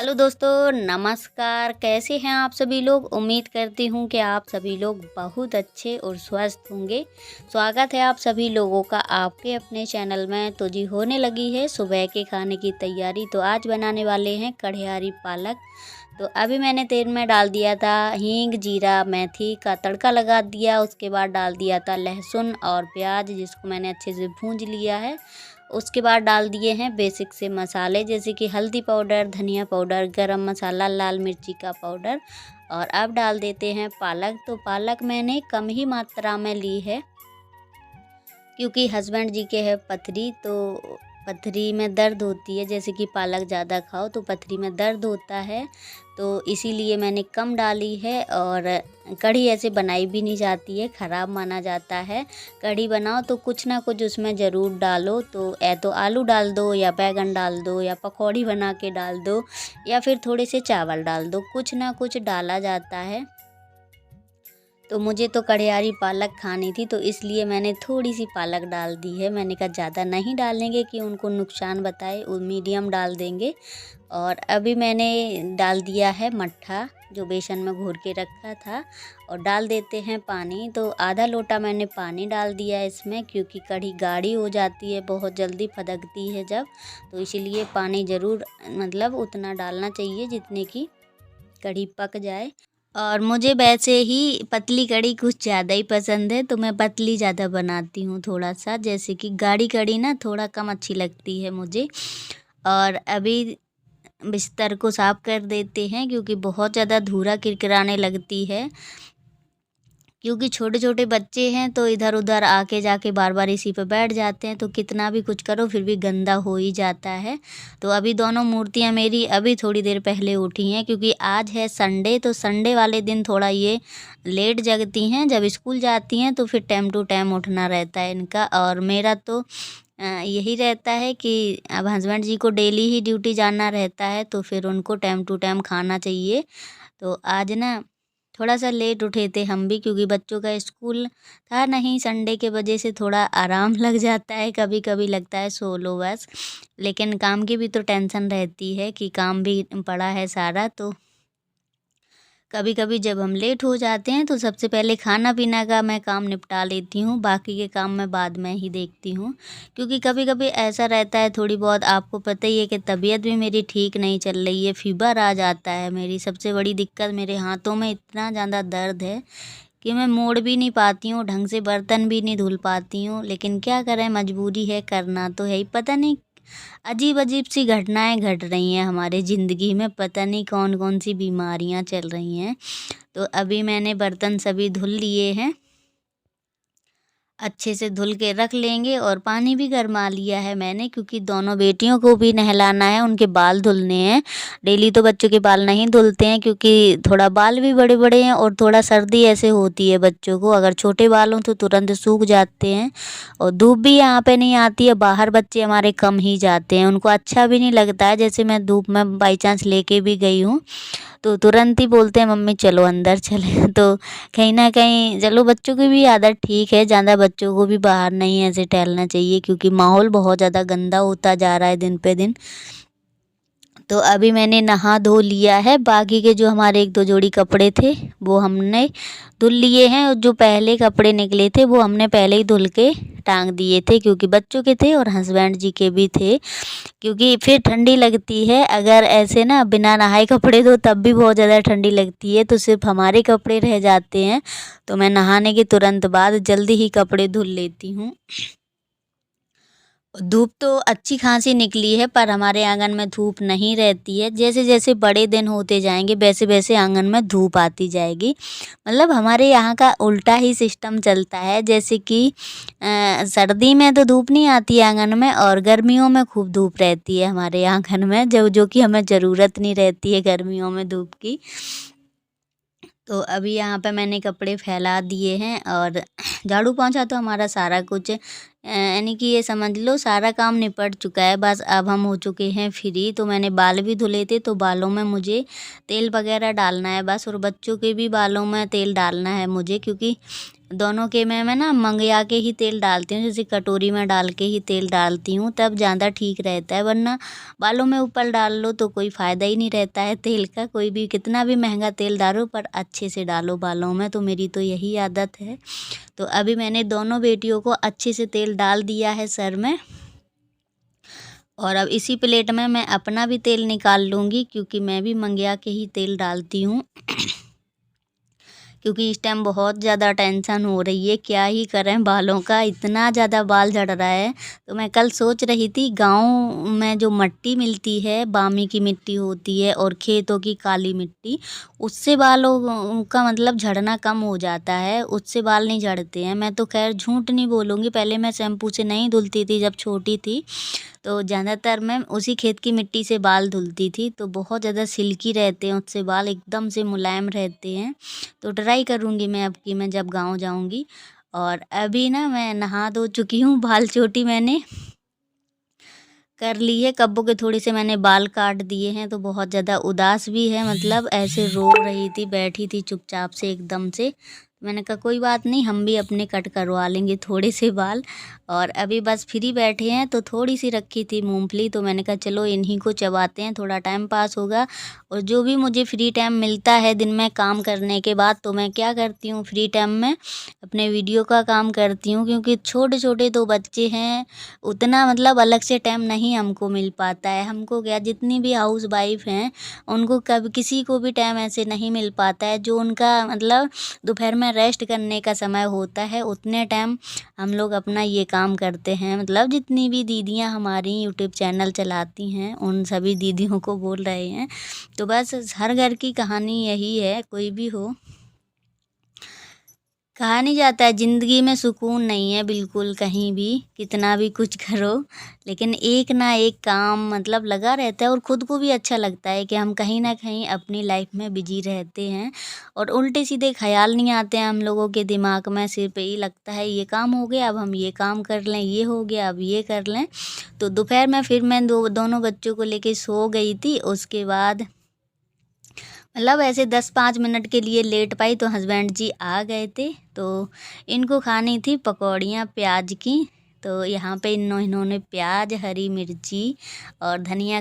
Hello दोस्तों, नमस्कार। कैसे हैं आप सभी लोग। उम्मीद करती हूँ कि आप सभी लोग बहुत अच्छे और स्वस्थ होंगे। स्वागत है आप सभी लोगों का आपके अपने चैनल में। तो जी होने लगी है सुबह के खाने की तैयारी। तो आज बनाने वाले हैं कढ़ियारी पालक। तो अभी मैंने तेल में डाल दिया था हींग, जीरा, मेथी का तड़का लगा दिया। उसके बाद डाल दिया था लहसुन और प्याज, जिसको मैंने अच्छे से भूंज लिया है। उसके बाद डाल दिए हैं बेसिक से मसाले, जैसे कि हल्दी पाउडर, धनिया पाउडर, गरम मसाला, लाल मिर्ची का पाउडर। और अब डाल देते हैं पालक। तो पालक मैंने कम ही मात्रा में ली है, क्योंकि हस्बैंड जी के है पथरी। तो पथरी में दर्द होती है, जैसे कि पालक ज़्यादा खाओ तो पथरी में दर्द होता है। तो इसीलिए मैंने कम डाली है। और कढ़ी ऐसे बनाई भी नहीं जाती है, ख़राब माना जाता है। कढ़ी बनाओ तो कुछ ना कुछ उसमें ज़रूर डालो। तो या तो आलू डाल दो, या बैगन डाल दो, या पकौड़ी बना के डाल दो, या फिर थोड़े से चावल डाल दो। कुछ ना कुछ डाला जाता है। तो मुझे तो कढ़ियारी पालक खानी थी, तो इसलिए मैंने थोड़ी सी पालक डाल दी है। मैंने कहा ज़्यादा नहीं डालेंगे कि उनको नुकसान बताए, वो मीडियम डाल देंगे। और अभी मैंने डाल दिया है मट्ठा, जो बेसन में घोर के रखा था। और डाल देते हैं पानी। तो आधा लोटा मैंने पानी डाल दिया है इसमें, क्योंकि कढ़ी गाढ़ी हो जाती है, बहुत जल्दी फदकती है जब। तो इसीलिए पानी ज़रूर मतलब उतना डालना चाहिए जितने की कढ़ी पक जाए। और मुझे वैसे ही पतली कढ़ी कुछ ज़्यादा ही पसंद है, तो मैं पतली ज़्यादा बनाती हूँ थोड़ा सा। जैसे कि गाढ़ी कढ़ी ना थोड़ा कम अच्छी लगती है मुझे। और अभी बिस्तर को साफ़ कर देते हैं, क्योंकि बहुत ज़्यादा धूरा किरकिराने लगती है। क्योंकि छोटे छोटे बच्चे हैं, तो इधर उधर आके जाके बार बार इसी पे बैठ जाते हैं। तो कितना भी कुछ करो फिर भी गंदा हो ही जाता है। तो अभी दोनों मूर्तियाँ मेरी अभी थोड़ी देर पहले उठी हैं, क्योंकि आज है संडे। तो संडे वाले दिन थोड़ा ये लेट जगती हैं। जब स्कूल जाती हैं तो फिर टाइम टू टाइम उठना रहता है इनका। और मेरा तो यही रहता है कि अब हस्बैंड जी को डेली ही ड्यूटी जाना रहता है, तो फिर उनको टाइम टू टाइम खाना चाहिए। तो आज ना थोड़ा सा लेट उठे थे हम भी, क्योंकि बच्चों का स्कूल था नहीं। संडे के वजह से थोड़ा आराम लग जाता है, कभी कभी लगता है सो लो बस। लेकिन काम की भी तो टेंशन रहती है कि काम भी पड़ा है सारा। तो कभी कभी जब हम लेट हो जाते हैं तो सबसे पहले खाना पीना का मैं काम निपटा लेती हूँ, बाकी के काम मैं बाद में ही देखती हूँ। क्योंकि कभी कभी ऐसा रहता है, थोड़ी बहुत आपको पता ही है कि तबीयत भी मेरी ठीक नहीं चल रही है, फीवर आ जाता है। मेरी सबसे बड़ी दिक्कत, मेरे हाथों में इतना ज़्यादा दर्द है कि मैं मोड़ भी नहीं पाती हूँ ढंग से, बर्तन भी नहीं धुल पाती हूँ। लेकिन क्या करें, मजबूरी है, करना तो है ही। पता नहीं अजीब अजीब सी घटनाएं घट रही हैं हमारे ज़िंदगी में, पता नहीं कौन कौन सी बीमारियां चल रही हैं। तो अभी मैंने बर्तन सभी धुल लिए हैं, अच्छे से धुल के रख लेंगे। और पानी भी गरमा लिया है मैंने, क्योंकि दोनों बेटियों को भी नहलाना है, उनके बाल धुलने हैं। डेली तो बच्चों के बाल नहीं धुलते हैं, क्योंकि थोड़ा बाल भी बड़े बड़े हैं और थोड़ा सर्दी ऐसे होती है बच्चों को। अगर छोटे बाल हों तो तुरंत सूख जाते हैं। और धूप भी यहाँ पे नहीं आती है, बाहर बच्चे हमारे कम ही जाते हैं, उनको अच्छा भी नहीं लगता है। जैसे मैं धूप में बाई चांस लेके भी गई हूँ तो तुरंत ही बोलते हैं मम्मी चलो अंदर चले। तो कहीं ना कहीं चलो, बच्चों की भी आदत ठीक है, ज़्यादा बच्चों को भी बाहर नहीं ऐसे टहलना चाहिए, क्योंकि माहौल बहुत ज़्यादा गंदा होता जा रहा है दिन पे दिन। तो अभी मैंने नहा धो लिया है, बाकी के जो हमारे एक दो जोड़ी कपड़े थे वो हमने धुल लिए हैं। और जो पहले कपड़े निकले थे वो हमने पहले ही धुल के टांग दिए थे, क्योंकि बच्चों के थे और हस्बैंड जी के भी थे। क्योंकि फिर ठंडी लगती है, अगर ऐसे ना बिना नहाए कपड़े धो तब भी बहुत ज़्यादा ठंडी लगती है। तो सिर्फ हमारे कपड़े रह जाते हैं, तो मैं नहाने के तुरंत बाद जल्दी ही कपड़े धुल लेती हूँ। धूप तो अच्छी खासी निकली है, पर हमारे आंगन में धूप नहीं रहती है। जैसे जैसे बड़े दिन होते जाएंगे वैसे वैसे आंगन में धूप आती जाएगी। मतलब हमारे यहाँ का उल्टा ही सिस्टम चलता है। जैसे कि सर्दी में तो धूप नहीं आती है आंगन में, और गर्मियों में खूब धूप रहती है हमारे आंगन में, जो कि हमें ज़रूरत नहीं रहती है गर्मियों में धूप की। तो अभी यहाँ पे मैंने कपड़े फैला दिए हैं, और झाड़ू पोंछा तो हमारा सारा कुछ यानी कि ये समझ लो सारा काम निपट चुका है। बस अब हम हो चुके हैं फ्री। तो मैंने बाल भी धुले थे, तो बालों में मुझे तेल वगैरह डालना है बस, और बच्चों के भी बालों में तेल डालना है मुझे, क्योंकि दोनों के मैं ना मंगवा के ही तेल डालती हूँ, जैसे कटोरी में डाल के ही तेल डालती हूँ, तब ज़्यादा ठीक रहता है। वरना बालों में ऊपर डाल लो तो कोई फ़ायदा ही नहीं रहता है तेल का। कोई भी कितना भी महंगा तेल डालो, पर अच्छे से डालो बालों में। तो मेरी तो यही आदत है। तो अभी मैंने दोनों बेटियों को अच्छे से तेल डाल दिया है सर में, और अब इसी प्लेट में मैं अपना भी तेल निकाल लूँगी, क्योंकि मैं भी मंगवा के ही तेल डालती हूँ। क्योंकि इस टाइम बहुत ज़्यादा टेंशन हो रही है, क्या ही करें, बालों का इतना ज़्यादा बाल झड़ रहा है। तो मैं कल सोच रही थी, गांव में जो मिट्टी मिलती है, बामी की मिट्टी होती है और खेतों की काली मिट्टी, उससे बालों का मतलब झड़ना कम हो जाता है, उससे बाल नहीं झड़ते हैं। मैं तो खैर झूठ नहीं बोलूँगी, पहले मैं शैम्पू से नहीं धुलती थी जब छोटी थी, तो ज़्यादातर मैं उसी खेत की मिट्टी से बाल धुलती थी। तो बहुत ज़्यादा सिल्की रहते हैं, उससे बाल एकदम से मुलायम रहते हैं। तो ट्राई करूँगी मैं अब की मैं जब गाँव जाऊँगी। और अभी ना मैं नहा धो चुकी हूँ, बाल चोटी मैंने कर ली है, कब्बों के थोड़े से मैंने बाल काट दिए हैं। तो बहुत ज़्यादा उदास भी है, मतलब ऐसे रो रही थी, बैठी थी चुपचाप से एकदम से। मैंने कहा कोई बात नहीं, हम भी अपने कट करवा लेंगे थोड़े से बाल। और अभी बस फ्री बैठे हैं, तो थोड़ी सी रखी थी मूंगफली, तो मैंने कहा चलो इन्हीं को चबाते हैं, थोड़ा टाइम पास होगा। और जो भी मुझे फ्री टाइम मिलता है दिन में काम करने के बाद, तो मैं क्या करती हूँ फ्री टाइम में अपने वीडियो का काम करती हूँ। क्योंकि छोटे छोटे दो बच्चे हैं, उतना मतलब अलग से टाइम नहीं हमको मिल पाता है। हमको क्या, जितनी भी हाउस वाइफ हैं उनको कभी किसी को भी टाइम ऐसे नहीं मिल पाता है। जो उनका मतलब दोपहर में रेस्ट करने का समय होता है, उतने टाइम हम लोग अपना ये काम करते हैं। मतलब जितनी भी दीदियाँ हमारी यूट्यूब चैनल चलाती हैं, उन सभी दीदियों को बोल रहे हैं। तो बस हर घर की कहानी यही है, कोई भी हो, कहा नहीं जाता है ज़िंदगी में सुकून नहीं है बिल्कुल कहीं भी, कितना भी कुछ करो, लेकिन एक ना एक काम मतलब लगा रहता है। और ख़ुद को भी अच्छा लगता है कि हम कहीं ना कहीं अपनी लाइफ में बिजी रहते हैं, और उल्टे सीधे ख्याल नहीं आते हैं हम लोगों के दिमाग में। सिर्फ यही लगता है ये काम हो गया, अब हम ये काम कर लें, ये हो गया अब ये कर लें। तो दोपहर में फिर मैं दोनों बच्चों को लेके सो गई थी। उसके बाद मतलब ऐसे 10-5 मिनट के लिए लेट पाई, तो हस्बैंड जी आ गए थे। तो इनको खानी थी पकौड़ियाँ प्याज की। तो यहाँ पे इन्होंने प्याज, हरी मिर्ची और धनिया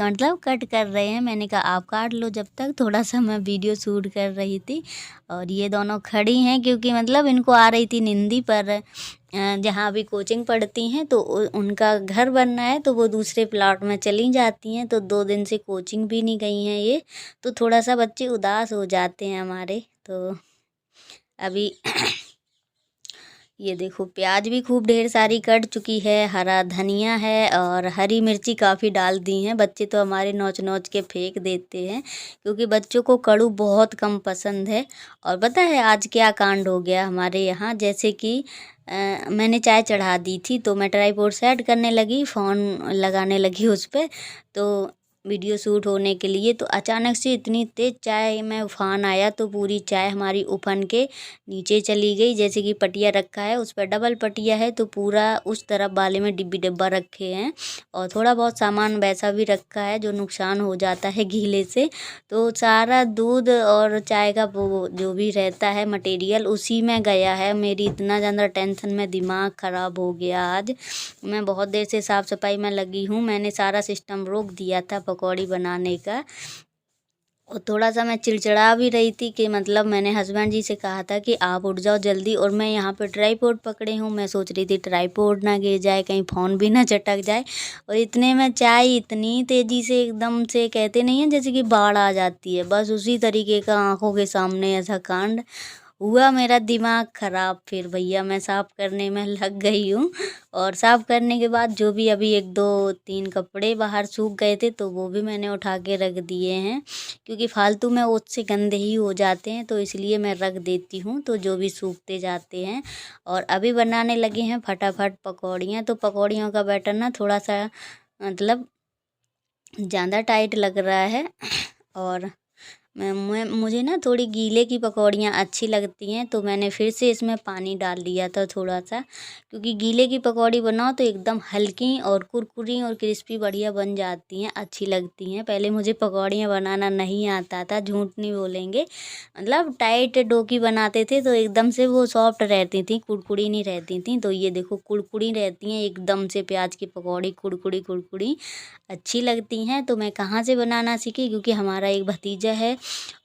मतलब कट कर रहे हैं। मैंने कहा आप काट लो जब तक, थोड़ा सा मैं वीडियो शूट कर रही थी। और ये दोनों खड़ी हैं, क्योंकि मतलब इनको आ रही थी निंदी, पर जहाँ अभी कोचिंग पढ़ती हैं तो उनका घर बनना है, तो वो दूसरे प्लाट में चली जाती हैं। तो 2 दिन से कोचिंग भी नहीं गई हैं ये, तो थोड़ा सा बच्चे उदास हो जाते हैं हमारे। तो अभी ये देखो प्याज भी खूब ढेर सारी कट चुकी है, हरा धनिया है और हरी मिर्ची काफ़ी डाल दी हैं। बच्चे तो हमारे नोच नोच के फेंक देते हैं, क्योंकि बच्चों को कड़ू बहुत कम पसंद है। और पता है आज क्या कांड हो गया हमारे यहाँ, जैसे कि मैंने चाय चढ़ा दी थी, तो मैं ट्राइपॉड सेट करने लगी, फ़ोन लगाने लगी उस पर, तो वीडियो शूट होने के लिए। तो अचानक से इतनी तेज़ चाय में उफान आया, तो पूरी चाय हमारी उफन के नीचे चली गई। जैसे कि पटिया रखा है, उस पर डबल पटिया है, तो पूरा उस तरफ वाले में डिब्बी डब्बा रखे हैं, और थोड़ा बहुत सामान वैसा भी रखा है जो नुकसान हो जाता है गीले से। तो सारा दूध और चाय का वो जो भी रहता है मटेरियल उसी में गया है। मेरी इतना ज़्यादा टेंशन में दिमाग ख़राब हो गया आज। मैं बहुत देर से साफ़ सफाई में लगी हूँ, मैंने सारा सिस्टम रोक दिया था पकौड़ी बनाने का। और थोड़ा सा मैं चिड़चिड़ा भी रही थी कि मतलब मैंने हस्बैंड जी से कहा था कि आप उठ जाओ जल्दी, और मैं यहाँ पे ट्राइपॉड पकड़े हूँ। मैं सोच रही थी ट्राइपॉड ना गिर जाए, कहीं फ़ोन भी ना चटक जाए। और इतने में चाय इतनी तेज़ी से एकदम से, कहते नहीं है जैसे कि बाढ़ आ जाती है, बस उसी तरीके का आंखों के सामने ऐसा कांड हुआ। मेरा दिमाग ख़राब। फिर भैया मैं साफ़ करने में लग गई हूँ, और साफ़ करने के बाद जो भी अभी 1-2-3 कपड़े बाहर सूख गए थे, तो वो भी मैंने उठा के रख दिए हैं, क्योंकि फालतू में उससे गंदे ही हो जाते हैं, तो इसलिए मैं रख देती हूँ, तो जो भी सूखते जाते हैं। और अभी बनाने लगे हैं फटाफट पकौड़ियाँ। तो पकौड़ियों का बैटर ना थोड़ा सा मतलब ज़्यादा टाइट लग रहा है, और मुझे ना थोड़ी गीले की पकौड़ियाँ अच्छी लगती हैं, तो मैंने फिर से इसमें पानी डाल दिया था थोड़ा सा, क्योंकि गीले की पकौड़ी बनाओ तो एकदम हल्की और कुरकुरी और क्रिस्पी बढ़िया बन जाती हैं, अच्छी लगती हैं। पहले मुझे पकौड़ियाँ बनाना नहीं आता था, झूठ नहीं बोलेंगे, मतलब टाइट डो की बनाते थे तो एकदम से वो सॉफ्ट रहती थी, कुरकुरी नहीं रहती थी। तो ये देखो कुरकुरी रहती हैं एकदम से, प्याज की पकौड़ी कुरकुरी कुरकुरी अच्छी लगती हैं। तो मैं कहाँ से बनाना सीखी, क्योंकि हमारा एक भतीजा है,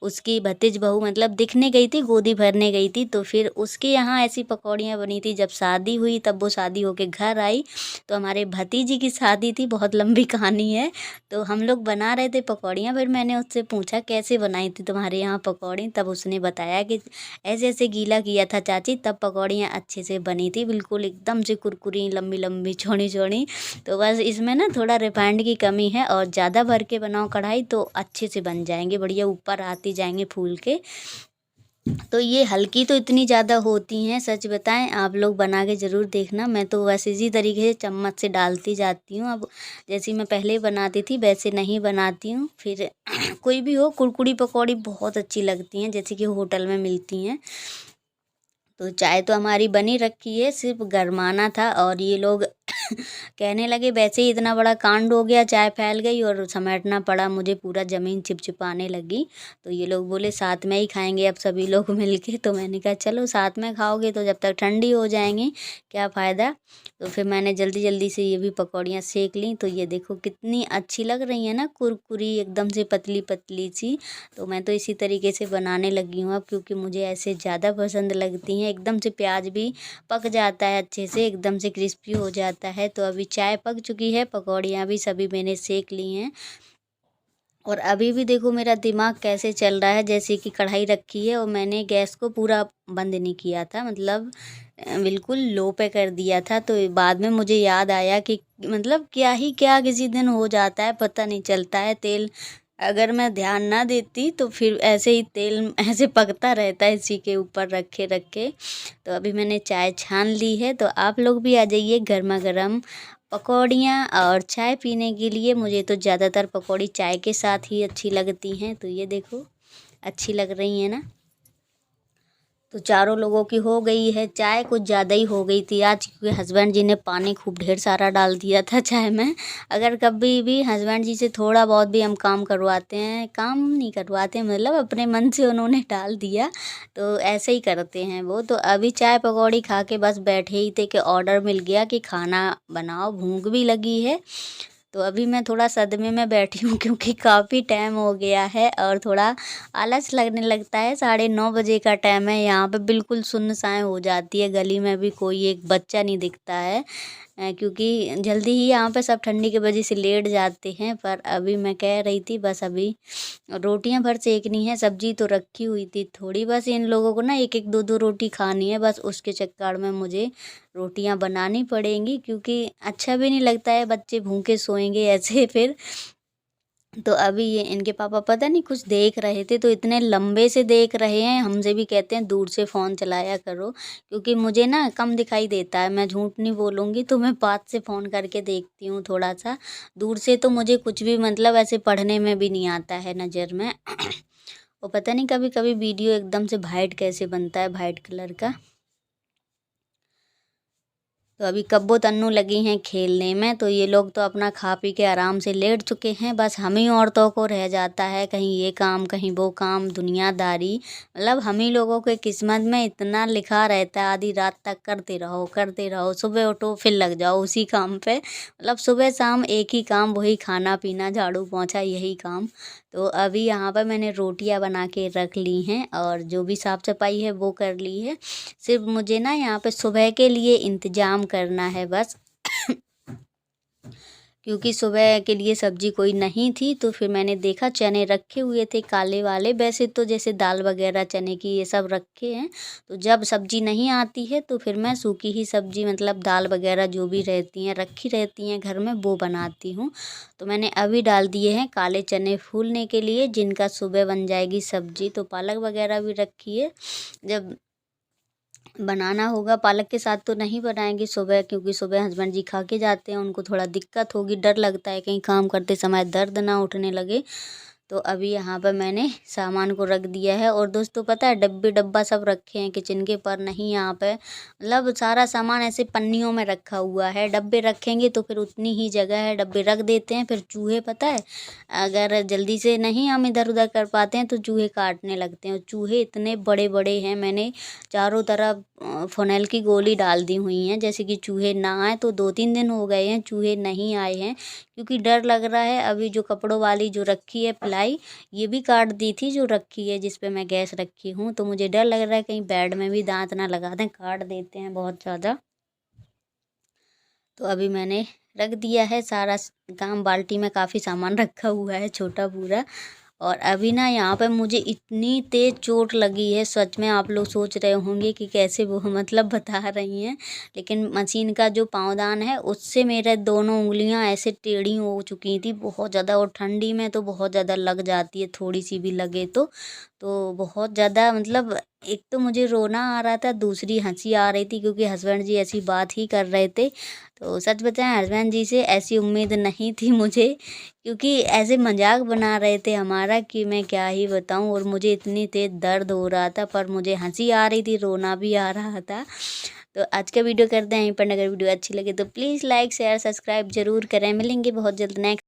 उसकी भतीज बहू मतलब दिखने गई थी, गोदी भरने गई थी, तो फिर उसके यहाँ ऐसी पकौड़ियाँ बनी थी। जब शादी हुई तब वो शादी होके घर आई, तो हमारे भतीजी की शादी थी, बहुत लंबी कहानी है। तो हम लोग बना रहे थे पकौड़ियाँ, फिर मैंने उससे पूछा कैसे बनाई थी तुम्हारे यहाँ पकौड़ी, तब उसने बताया कि ऐसे ऐसे गीला किया था चाची, तब पकौड़ियाँ अच्छे से बनी थी, बिल्कुल एकदम से कुरकुरी लंबी लंबी चौड़ी चौड़ी। तो बस इसमें ना थोड़ा रिफाइंड की कमी है, और ज़्यादा भर के बनाओ कढ़ाई तो अच्छे से बन जाएंगे, बढ़िया ऊपर आती जाएंगे फूल के। तो ये हल्की तो इतनी ज़्यादा होती हैं, सच बताएं आप लोग बना के ज़रूर देखना। मैं तो वैसे इसी तरीके से चम्मच से डालती जाती हूँ, अब जैसी मैं पहले बनाती थी वैसे नहीं बनाती हूँ। फिर कोई भी हो, कुरकुरी पकौड़ी बहुत अच्छी लगती हैं, जैसे कि होटल में मिलती हैं। तो चाय तो हमारी बनी रखी है, सिर्फ गरमाना था, और ये लोग कहने लगे वैसे ही इतना बड़ा कांड हो गया, चाय फैल गई और समेटना पड़ा मुझे, पूरा ज़मीन चिपचिपाने लगी। तो ये लोग बोले साथ में ही खाएंगे अब सभी लोग मिलके, तो मैंने कहा चलो साथ में खाओगे तो जब तक ठंडी हो जाएंगी क्या फ़ायदा। तो फिर मैंने जल्दी जल्दी से ये भी पकौड़ियाँ सेक ली। तो ये देखो कितनी अच्छी लग रही है ना, कुरकुरी एकदम से पतली पतली सी। तो मैं तो इसी तरीके से बनाने लगी हूँ अब, क्योंकि मुझे ऐसे ज़्यादा पसंद लगती हैं। एकदम से प्याज भी पक जाता है अच्छे से, एकदम से क्रिस्पी हो जाता है। तो अभी चाय पक चुकी है, पकौड़ियाँ भी सभी मैंने सेक ली हैं, और अभी भी देखो मेरा दिमाग कैसे चल रहा है, जैसे कि कढ़ाई रखी है और मैंने गैस को पूरा बंद नहीं किया था, मतलब बिल्कुल लो पे कर दिया था। तो बाद में मुझे याद आया कि मतलब क्या ही क्या किसी दिन हो जाता है, पता नहीं चलता है। तेल अगर मैं ध्यान ना देती तो फिर ऐसे ही तेल ऐसे पकता रहता है इसी के ऊपर रखे रखे। तो अभी मैंने चाय छान ली है, तो आप लोग भी आ जाइए गर्मा गर्म पकौड़ियाँ और चाय पीने के लिए। मुझे तो ज़्यादातर पकौड़ी चाय के साथ ही अच्छी लगती हैं। तो ये देखो अच्छी लग रही है ना। तो चारों लोगों की हो गई है चाय, कुछ ज़्यादा ही हो गई थी आज, क्योंकि हस्बैंड जी ने पानी खूब ढेर सारा डाल दिया था चाय में। अगर कभी भी हस्बैंड जी से थोड़ा बहुत भी हम काम करवाते हैं, काम नहीं करवाते हैं, मतलब अपने मन से उन्होंने डाल दिया, तो ऐसे ही करते हैं वो। तो अभी चाय पकौड़ी खा के बस बैठे ही थे कि ऑर्डर मिल गया कि खाना बनाओ, भूख भी लगी है। तो अभी मैं थोड़ा सदमे में बैठी हूँ, क्योंकि काफ़ी टाइम हो गया है और थोड़ा आलस लगने लगता है। 9:30 बजे का टाइम है, यहाँ पे बिल्कुल सुनसान हो जाती है, गली में भी कोई एक बच्चा नहीं दिखता है, क्योंकि जल्दी ही यहाँ पे सब ठंडी की वजह से लेट जाते हैं। पर अभी मैं कह रही थी बस अभी रोटियां भर सेकनी है, सब्जी तो रखी हुई थी थोड़ी, बस इन लोगों को ना एक एक दो दो रोटी खानी है, बस उसके चक्कर में मुझे रोटियां बनानी पड़ेंगी, क्योंकि अच्छा भी नहीं लगता है बच्चे भूखे सोएंगे ऐसे फिर। तो अभी ये इनके पापा पता नहीं कुछ देख रहे थे, तो इतने लंबे से देख रहे हैं, हमसे भी कहते हैं दूर से फ़ोन चलाया करो, क्योंकि मुझे ना कम दिखाई देता है, मैं झूठ नहीं बोलूँगी, तो मैं पास से फ़ोन करके देखती हूँ थोड़ा सा। दूर से तो मुझे कुछ भी मतलब ऐसे पढ़ने में भी नहीं आता है नज़र में। और पता नहीं कभी कभी वीडियो एकदम से वाइट कैसे बनता है, वाइट कलर का। तो अभी कब्बो तन्नू लगी हैं खेलने में, तो ये लोग तो अपना खा पी के आराम से लेट चुके हैं, बस हम ही औरतों को रह जाता है कहीं ये काम कहीं वो काम, दुनियादारी, मतलब हम ही लोगों के किस्मत में इतना लिखा रहता है, आधी रात तक करते रहो, सुबह उठो फिर लग जाओ उसी काम पे, मतलब सुबह शाम एक ही काम, वही खाना पीना झाड़ू पोंछा यही काम। तो अभी यहाँ पर मैंने रोटियां बना के रख ली हैं, और जो भी साफ़ सफाई है वो कर ली है, सिर्फ मुझे ना यहाँ पे सुबह के लिए इंतज़ाम करना है बस। क्योंकि सुबह के लिए सब्जी कोई नहीं थी, तो फिर मैंने देखा चने रखे हुए थे काले वाले, वैसे तो जैसे दाल वगैरह चने की ये सब रखे हैं। तो जब सब्जी नहीं आती है तो फिर मैं सूखी ही सब्जी, मतलब दाल वगैरह जो भी रहती हैं रखी रहती हैं घर में, वो बनाती हूँ। तो मैंने अभी डाल दिए हैं काले चने फूलने के लिए, जिनका सुबह बन जाएगी सब्जी। तो पालक वगैरह भी रखी है, जब बनाना होगा पालक के साथ तो नहीं बनाएंगे सुबह, क्योंकि सुबह हस्बैंड जी खा के जाते हैं, उनको थोड़ा दिक्कत होगी, डर लगता है कहीं काम करते समय दर्द ना उठने लगे। तो अभी यहाँ पर मैंने सामान को रख दिया है। और दोस्तों पता है डब्बे डब्बा सब रखे हैं किचन के, पर नहीं यहाँ पे मतलब सारा सामान ऐसे पन्नियों में रखा हुआ है। डब्बे रखेंगे तो फिर उतनी ही जगह है, डब्बे रख देते हैं, फिर चूहे पता है अगर जल्दी से नहीं हम इधर उधर कर पाते हैं तो चूहे काटने लगते हैं। और चूहे इतने बड़े बड़े हैं, मैंने चारों तरफ फ़िनाइल की गोली डाल दी हुई हैं जैसे कि चूहे ना आए। तो 2-3 दिन हो गए हैं चूहे नहीं आए हैं, क्योंकि डर लग रहा है। अभी जो कपड़ों वाली जो रखी है प्लाई, ये भी काट दी थी जो रखी है जिस पे मैं गैस रखी हूँ। तो मुझे डर लग रहा है कहीं बेड में भी दांत ना लगा दें, काट देते हैं बहुत ज़्यादा। तो अभी मैंने रख दिया है सारा काम, बाल्टी में काफ़ी सामान रखा हुआ है छोटा पूरा। और अभी ना यहाँ पे मुझे इतनी तेज़ चोट लगी है, सच में आप लोग सोच रहे होंगे कि कैसे वो मतलब बता रही हैं, लेकिन मशीन का जो पाँवदान है उससे मेरे दोनों उंगलियां ऐसे टेढ़ी हो चुकी थी बहुत ज़्यादा। और ठंडी में तो बहुत ज़्यादा लग जाती है, थोड़ी सी भी लगे तो बहुत ज़्यादा मतलब एक तो मुझे रोना आ रहा था, दूसरी हंसी आ रही थी क्योंकि हस्बैंड जी ऐसी बात ही कर रहे थे। तो सच बताएं हस्बैंड जी से ऐसी उम्मीद नहीं थी मुझे, क्योंकि ऐसे मजाक बना रहे थे हमारा कि मैं क्या ही बताऊं। और मुझे इतनी तेज़ दर्द हो रहा था, पर मुझे हंसी आ रही थी, रोना भी आ रहा था। तो आज का वीडियो करते हैं यहीं पर। अगर वीडियो अच्छी लगे तो प्लीज़ लाइक शेयर सब्सक्राइब ज़रूर करें। मिलेंगे बहुत जल्द नेक्स्ट